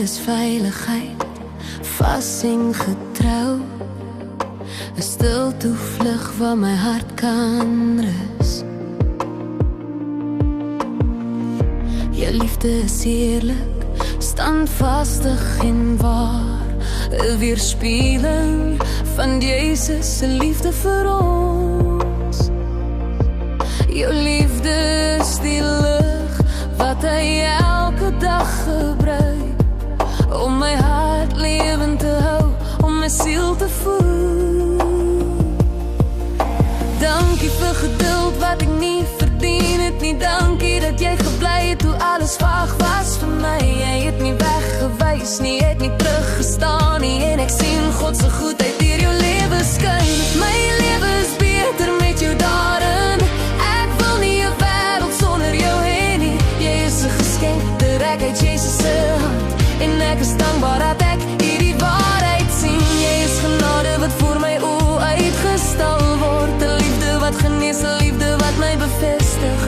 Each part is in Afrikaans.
is veiligheid, vas en getrou, 'n stil toevlug waar my hart kan rus. Jou liefde is eerlik, standvastig en waar, 'n weerspieëling van Jesus se liefde vir ons. Jou liefde is die lig wat hy elke dag gebruik om my hart lewend te hou, om my siel te voed. Dankie vir geduld wat ek nie verdien het nie. Dankie dat jy gebly het toe alles vaag was vir my. Jy het nie weggewys nie, het nie teruggestaan nie, en ek sien God se goedheid deur jou lewe skyn. My lewe is beter met jou daarin. Ek wil nie 'n wêreld sonder jou hê nie. Jy is 'n geskenk, direk uit Jesus se hand, en ek is dankbaar dat ek hierdie waarheid sien. Jy is genade wat voor my oë uitgestal word, 'n liefde wat genees, 'n liefde wat my bevestig.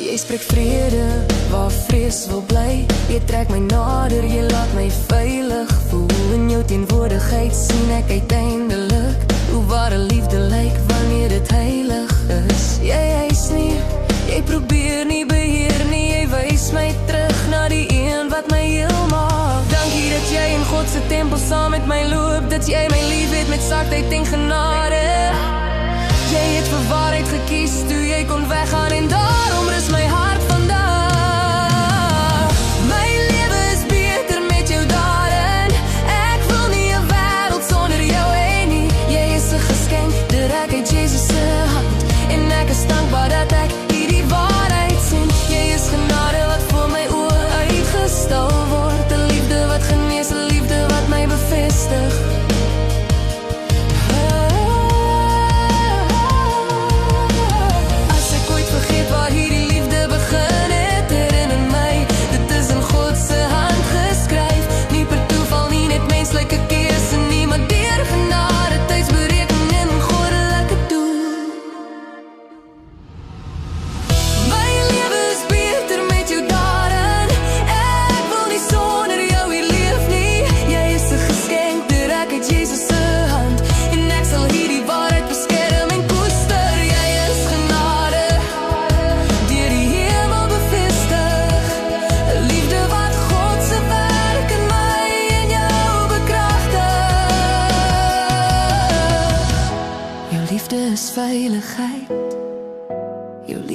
Jy spreek vrede waar vrees wil bly. Jy trek my nader, jy laat my veilig voel. In jou teenwoordigheid sien ek uiteindelik hoe ware liefde lyk wanneer dit heilig is. Jy eis nie, jy probeer nie beheer nie. Jy wys my terug na die een wat my heel maak. Dankie dat jy in God se tempel saam met my loop, dat jy my lief het met sagtheid en genade. Jy het vir waarheid gekies toe jy kon weggaan, en daarom rus my hart vandag. My lewe is beter met jou daarin. Ek wil nie 'n wêreld sonder jou hê nie. Jy is 'n geskenk, direk uit Jesus se hand, en ek is dankbaar dat ek hierdie waarheid sien. Jy is genade wat voor my oë uitgestal word, 'n liefde wat genees, 'n liefde wat my bevestig. Veiligheid, jou liefde.